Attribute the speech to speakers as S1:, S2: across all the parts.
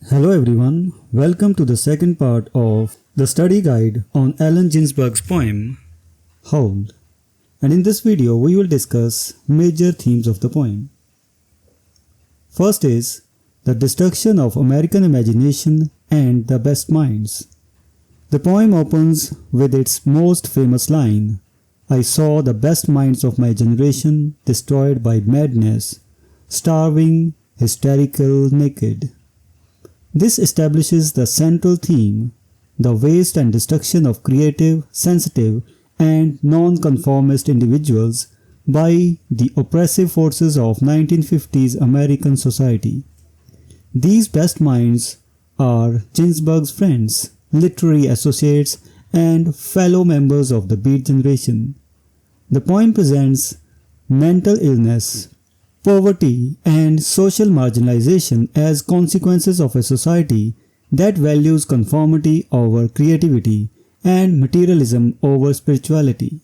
S1: Hello everyone, welcome to the second part of the study guide on Allen Ginsberg's poem, Howl. And in this video we will discuss major themes of the poem. First is the destruction of American imagination and the best minds. The poem opens with its most famous line, "I saw the best minds of my generation destroyed by madness, starving, hysterical, naked." This establishes the central theme, the waste and destruction of creative, sensitive, and non-conformist individuals by the oppressive forces of 1950s American society. These best minds are Ginsberg's friends, literary associates, and fellow members of the Beat generation. The poem presents mental illness, poverty, and social marginalization as consequences of a society that values conformity over creativity and materialism over spirituality.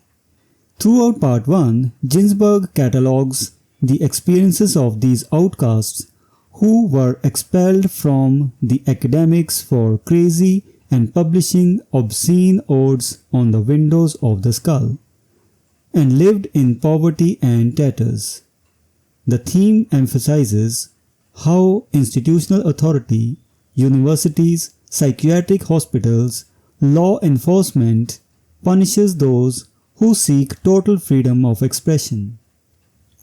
S1: Throughout Part 1, Ginsberg catalogues the experiences of these outcasts who were expelled from the academics for crazy and publishing obscene odes on the windows of the skull, and lived in poverty and tatters. The theme emphasizes how institutional authority, universities, psychiatric hospitals, law enforcement punishes those who seek total freedom of expression.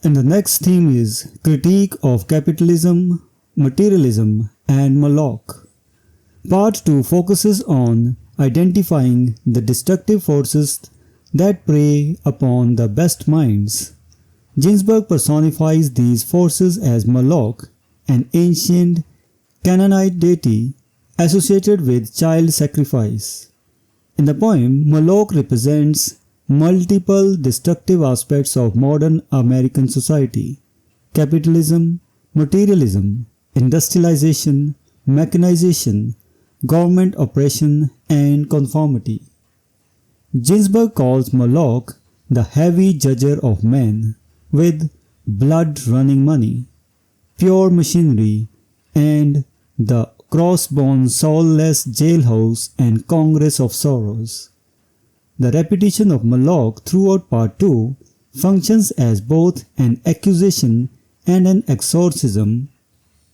S1: And the next theme is critique of capitalism, materialism, and Moloch. Part 2 focuses on identifying the destructive forces that prey upon the best minds. Ginsberg personifies these forces as Moloch, an ancient Canaanite deity associated with child sacrifice. In the poem, Moloch represents multiple destructive aspects of modern American society: capitalism, materialism, industrialization, mechanization, government oppression, and conformity. Ginsberg calls Moloch the heavy judger of men, with blood-running money, pure machinery, and the cross-bound soulless jailhouse and Congress of Sorrows. The repetition of Moloch throughout Part 2 functions as both an accusation and an exorcism,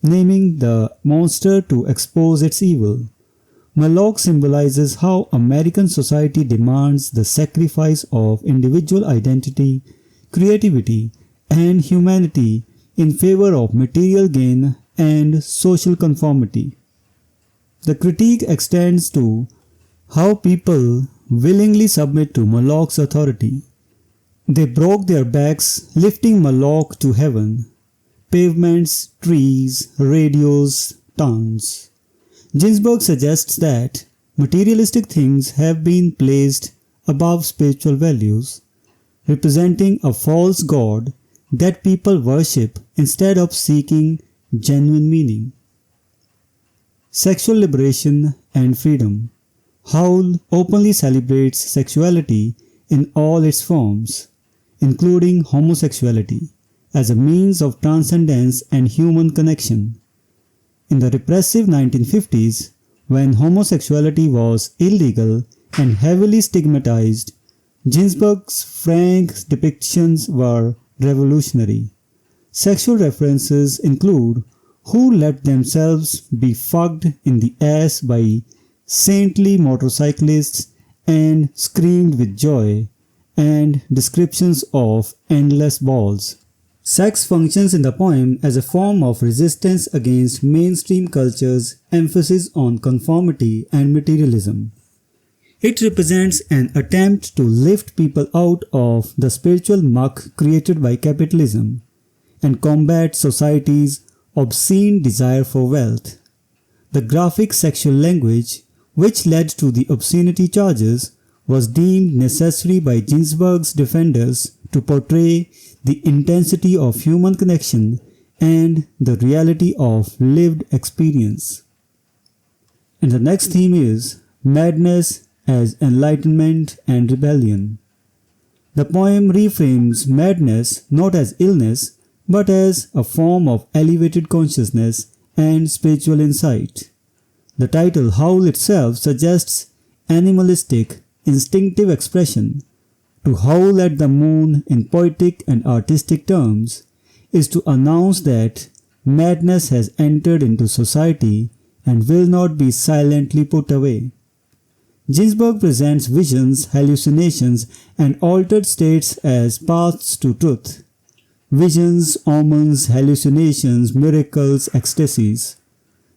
S1: naming the monster to expose its evil. Moloch symbolizes how American society demands the sacrifice of individual identity, creativity, and humanity in favor of material gain and social conformity. The critique extends to how people willingly submit to Moloch's authority. They broke their backs lifting Moloch to heaven: pavements, trees, radios, tongues. Ginsberg suggests that materialistic things have been placed above spiritual values, representing a false god that people worship instead of seeking genuine meaning. Sexual liberation and freedom. Howl openly celebrates sexuality in all its forms, including homosexuality, as a means of transcendence and human connection. In the repressive 1950s, when homosexuality was illegal and heavily stigmatized, Ginsberg's frank depictions were revolutionary. Sexual references include "who let themselves be fucked in the ass by saintly motorcyclists and screamed with joy," and descriptions of endless balls. Sex functions in the poem as a form of resistance against mainstream culture's emphasis on conformity and materialism. It represents an attempt to lift people out of the spiritual muck created by capitalism and combat society's obscene desire for wealth. The graphic sexual language, which led to the obscenity charges, was deemed necessary by Ginsberg's defenders to portray the intensity of human connection and the reality of lived experience. And the next theme is madness as enlightenment and rebellion. The poem reframes madness not as illness but as a form of elevated consciousness and spiritual insight. The title Howl itself suggests animalistic, instinctive expression. To howl at the moon in poetic and artistic terms is to announce that madness has entered into society and will not be silently put away. Ginsberg presents visions, hallucinations, and altered states as paths to truth. Visions, omens, hallucinations, miracles, ecstasies.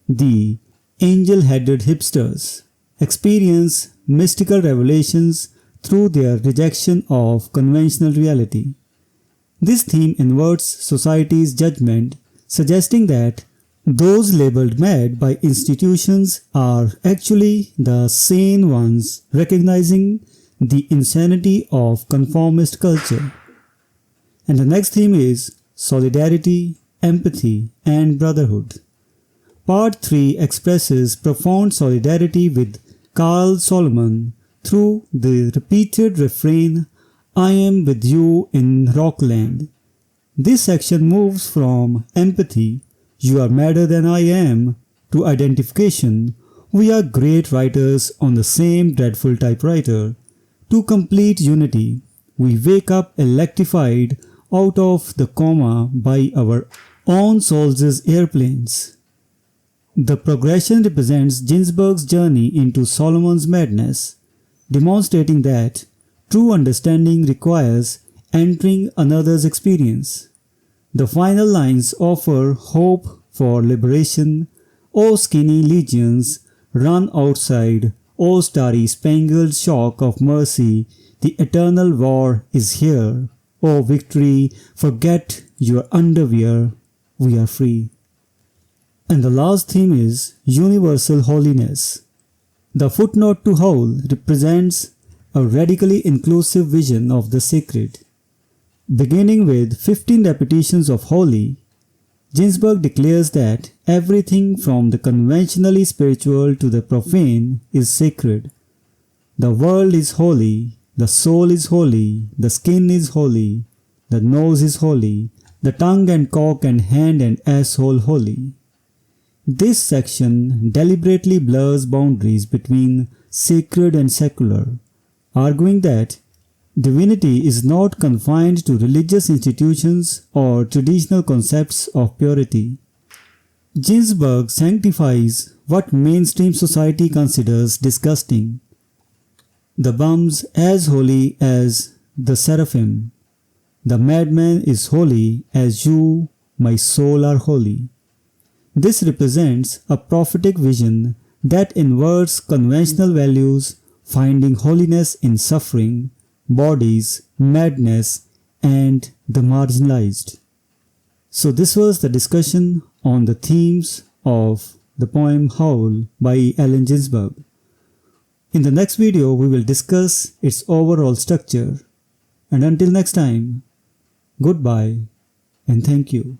S1: The angel-headed hipsters experience mystical revelations through their rejection of conventional reality. This theme inverts society's judgment, suggesting that those labeled mad by institutions are actually the sane ones, recognizing the insanity of conformist culture. And the next theme is solidarity, empathy, and brotherhood. Part 3 expresses profound solidarity with Carl Solomon through the repeated refrain, "I am with you in Rockland." This section moves from empathy, "you are madder than I am," to identification, "we are great writers on the same dreadful typewriter," to complete unity, "we wake up electrified out of the coma by our own souls' airplanes." The progression represents Ginsberg's journey into Solomon's madness, demonstrating that true understanding requires entering another's experience. The final lines offer hope for liberation. "O skinny legions, run outside. O starry spangled shock of mercy, the eternal war is here. O victory, forget your underwear, we are free." And the last theme is universal holiness. The footnote to Howl represents a radically inclusive vision of the sacred. Beginning with 15 repetitions of holy, Ginsberg declares that everything from the conventionally spiritual to the profane is sacred. The world is holy, the soul is holy, the skin is holy, the nose is holy, the tongue and cock and hand and asshole holy. This section deliberately blurs boundaries between sacred and secular, arguing that divinity is not confined to religious institutions or traditional concepts of purity. Ginsberg sanctifies what mainstream society considers disgusting. The bum's as holy as the seraphim. The madman is holy as you, my soul, are holy. This represents a prophetic vision that inverts conventional values, finding holiness in suffering, bodies, madness, and the marginalized. So this was the discussion on the themes of the poem Howl by Allen Ginsberg. In the next video, we will discuss its overall structure. And until next time, goodbye and thank you.